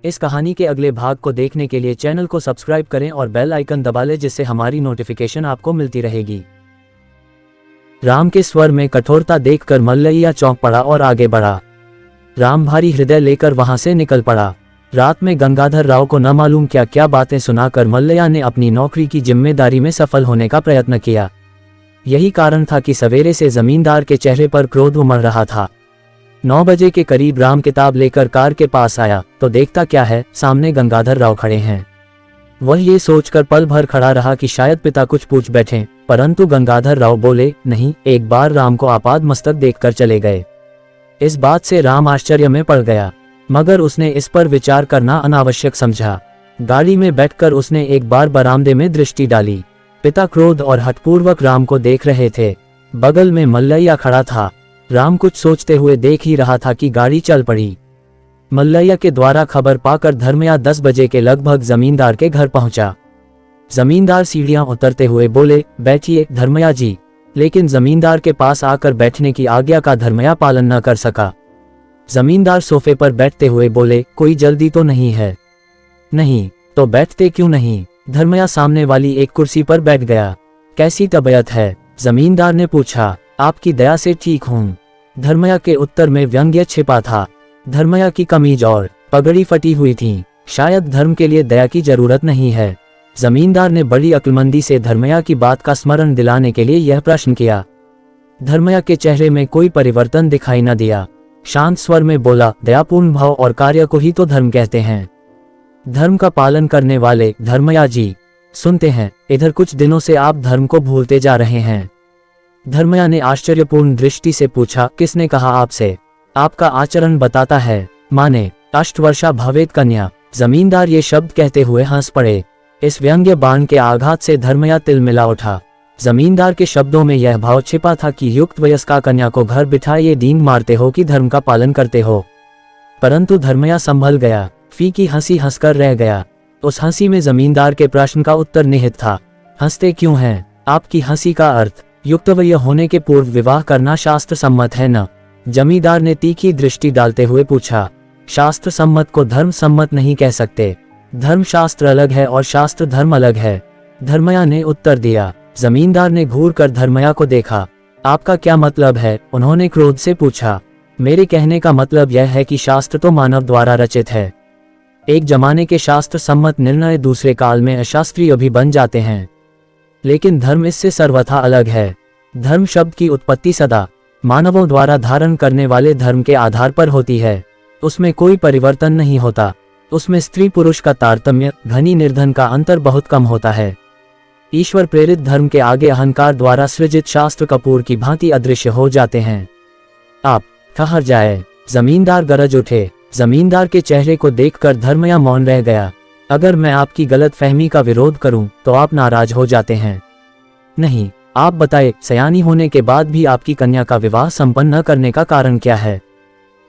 इस कहानी के अगले भाग को देखने के लिए चैनल को सब्सक्राइब करें और बेल आइकन दबा लें, जिससे हमारी नोटिफिकेशन आपको मिलती रहेगी। राम के स्वर में कठोरता देखकर मल्लैया चौंक पड़ा और आगे बढ़ा। राम भारी हृदय लेकर वहां से निकल पड़ा। रात में गंगाधर राव को न मालूम क्या क्या बातें सुनाकर मल्लैया ने अपनी नौकरी की जिम्मेदारी में सफल होने का प्रयत्न किया। यही कारण था कि सवेरे से जमींदार के चेहरे पर क्रोध उमड़ रहा था। 9 बजे के करीब राम किताब लेकर कार के पास आया तो देखता क्या है, सामने गंगाधर राव खड़े हैं। वह ये सोचकर पल भर खड़ा रहा कि शायद पिता कुछ पूछ बैठें, परंतु गंगाधर राव बोले नहीं, एक बार राम को आपाद मस्तक देखकर चले गए। इस बात से राम आश्चर्य में पड़ गया, मगर उसने इस पर विचार करना अनावश्यक समझा। गाड़ी में बैठकर उसने एक बार बरामदे में दृष्टि डाली। पिता क्रोध और हठपूर्वक राम को देख रहे थे। बगल में मल्लैया खड़ा था। राम कुछ सोचते हुए देख ही रहा था कि गाड़ी चल पड़ी। मल्लैया के द्वारा खबर पाकर धर्मया 10 बजे के लगभग जमींदार के घर पहुंचा। जमींदार सीढ़ियां उतरते हुए बोले, बैठिए धर्मया जी। लेकिन जमींदार के पास आकर बैठने की आज्ञा का धर्मया पालन न कर सका। जमींदार सोफे पर बैठते हुए बोले, कोई जल्दी तो नहीं है? नहीं, तो बैठते क्यों नहीं? धर्मया सामने वाली एक कुर्सी पर बैठ गया। कैसी तबीयत है? जमींदार ने पूछा। आपकी दया से ठीक हूँ। धर्मया के उत्तर में व्यंग्य छिपा था। धर्मया की कमीज और पगड़ी फटी हुई थी। शायद धर्म के लिए दया की जरूरत नहीं है। जमींदार ने बड़ी अक्लमंदी से धर्मया की बात का स्मरण दिलाने के लिए यह प्रश्न किया। धर्मया के चेहरे में कोई परिवर्तन दिखाई न दिया। शांत स्वर में बोला, दयापूर्ण भाव और कार्य को ही तो धर्म कहते हैं। धर्म का पालन करने वाले धर्मया जी, सुनते हैं, इधर कुछ दिनों से आप धर्म को भूलते जा रहे हैं। धर्मया ने आश्चर्यपूर्ण दृष्टि से पूछा, किसने कहा आपसे? आपका आचरण बताता है। माने अष्टवर्षा भवेत कन्या। जमींदार ये शब्द कहते हुए हंस पड़े। इस व्यंग्य बाण के आघात से धर्मया तिलमिला उठा। जमींदार के शब्दों में यह भाव छिपा था कि युक्त वयस्का कन्या को घर बिठाए ये डींग मारते हो कि धर्म का पालन करते हो। परंतु धर्मया संभल गया, फीकी हंसी हंसकर रह गया। उस हंसी में जमींदार के प्रश्न का उत्तर निहित था। हंसते क्यों हैं? आपकी हंसी का अर्थ युक्तवय होने के पूर्व विवाह करना शास्त्र सम्मत है न? जमींदार ने तीखी दृष्टि डालते हुए पूछा। शास्त्र सम्मत को धर्म सम्मत नहीं कह सकते। धर्म शास्त्र अलग है और शास्त्र धर्म अलग है। धर्मया ने उत्तर दिया। जमींदार ने घूर कर धर्मया को देखा। आपका क्या मतलब है? उन्होंने क्रोध से पूछा। मेरे कहने का मतलब यह है कि शास्त्र तो मानव द्वारा रचित है। एक जमाने के शास्त्र सम्मत निर्णय दूसरे काल में अशास्त्रीय भी बन जाते हैं। लेकिन धर्म इससे सर्वथा अलग है। धर्म शब्द की उत्पत्ति सदा मानवों द्वारा धारण करने वाले धर्म के आधार पर होती है। उसमें कोई परिवर्तन नहीं होता। उसमें स्त्री पुरुष का तारतम्य, धनी निर्धन का अंतर बहुत कम होता है। ईश्वर प्रेरित धर्म के आगे अहंकार द्वारा सृजित शास्त्र कपूर की भांति अदृश्य हो जाते हैं। आप ठहर जाए, जमींदार गरज उठे। जमींदार के चेहरे को देखकर धर्मया मौन रह गया। अगर मैं आपकी गलत फहमी का विरोध करूं तो आप नाराज हो जाते हैं। नहीं, आप बताए, सयानी होने के बाद भी आपकी कन्या का विवाह संपन्न न करने का कारण क्या है?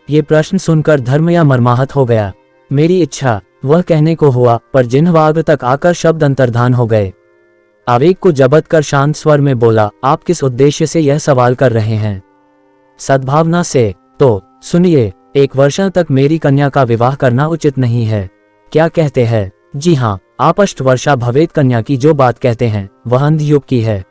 ये प्रश्न सुनकर धर्मया मर्माहत हो गया। मेरी इच्छा, वह कहने को हुआ, पर जिह्वाग्र तक आकर शब्द अंतर्धान हो गए। आवेग को जबत कर शांत स्वर में बोला, आप किस उद्देश्य से यह सवाल कर रहे हैं? सद्भावना से। तो सुनिए, 1 वर्ष तक मेरी कन्या का विवाह करना उचित नहीं है। क्या कहते हैं? जी हाँ, आप अष्टवर्षा भवेत कन्या की जो बात कहते हैं वह अंधयुग की है।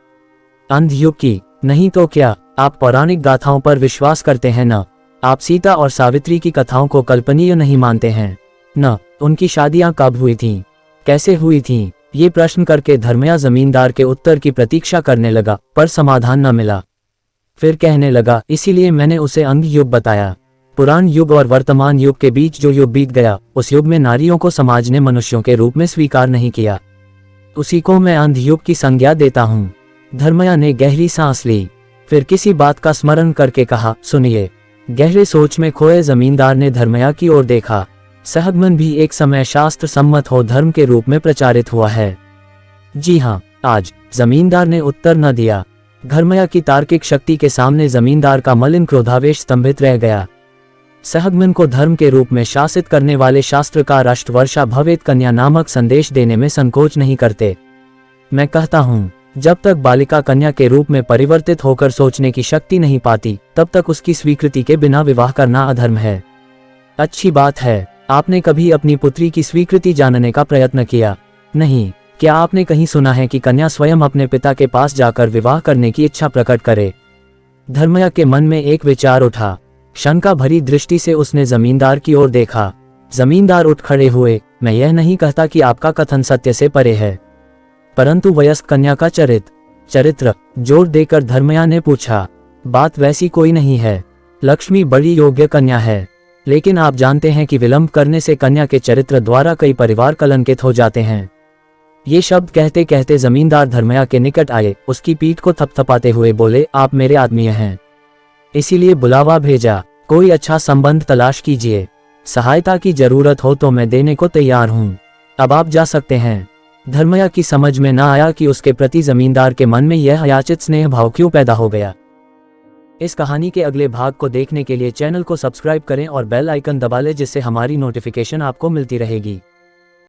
अंधयुग की नहीं तो क्या? आप पौराणिक गाथाओं पर विश्वास करते हैं न? आप सीता और सावित्री की कथाओं को कल्पनीय नहीं मानते हैं न? उनकी शादियां कब हुई थीं? कैसे हुई थीं? ये प्रश्न करके धर्मया जमींदार के उत्तर की प्रतीक्षा करने लगा, पर समाधान न मिला। फिर कहने लगा, इसीलिए मैंने उसे अंधयुग बताया। पुराण युग और वर्तमान युग के बीच जो युग बीत गया, उस युग में नारियों को समाज ने मनुष्यों के रूप में स्वीकार नहीं किया। उसी को मैं अंधयुग की संज्ञा देता हूँ। धर्मया ने गहरी सांस ली, फिर किसी बात का स्मरण करके कहा, सुनिए। गहरे सोच में खोए जमींदार ने धर्मया की ओर देखा। सहगमन भी एक समय शास्त्र सम्मत हो धर्म के रूप में प्रचारित हुआ है। जी हाँ, आज। जमींदार ने उत्तर न दिया। धर्मया की तार्किक शक्ति के सामने जमींदार का मलिन क्रोधावेश स्तंभित रह गया। सहगमन को धर्म के रूप में शासित करने वाले शास्त्रकार अष्टवर्षा भवेत कन्या नामक संदेश देने में संकोच नहीं करते। मैं कहता हूँ, जब तक बालिका कन्या के रूप में परिवर्तित होकर सोचने की शक्ति नहीं पाती, तब तक उसकी स्वीकृति के बिना विवाह करना अधर्म है। अच्छी बात है, आपने कभी अपनी पुत्री की स्वीकृति जानने का प्रयत्न किया? नहीं। क्या आपने कहीं सुना है कि कन्या स्वयं अपने पिता के पास जाकर विवाह करने की इच्छा प्रकट करे? धर्मया के मन में एक विचार उठा। शंका भरी दृष्टि से उसने जमींदार की ओर देखा। जमींदार उठ खड़े हुए। मैं यह नहीं कहता कि आपका कथन सत्य से परे है, परंतु वयस्क कन्या का चरित्र जोर देकर धर्मया ने पूछा। बात वैसी कोई नहीं है। लक्ष्मी बड़ी योग्य कन्या है, लेकिन आप जानते हैं कि विलंब करने से कन्या के चरित्र द्वारा कई परिवार कलंकित हो जाते हैं। ये शब्द कहते कहते जमींदार धर्मया के निकट आए, उसकी पीठ को थपथपाते हुए बोले, आप मेरे आदमी हैं, इसीलिए बुलावा भेजा। कोई अच्छा संबंध तलाश कीजिए। सहायता की जरूरत हो तो मैं देने को तैयार हूं। अब आप जा सकते हैं। धर्मया की समझ में न आया कि उसके प्रति जमींदार के मन में यह अयाचित स्नेह भाव क्यों पैदा हो गया। इस कहानी के अगले भाग को देखने के लिए चैनल को सब्सक्राइब करें और बेल आइकन दबा लें, जिससे हमारी नोटिफिकेशन आपको मिलती रहेगी।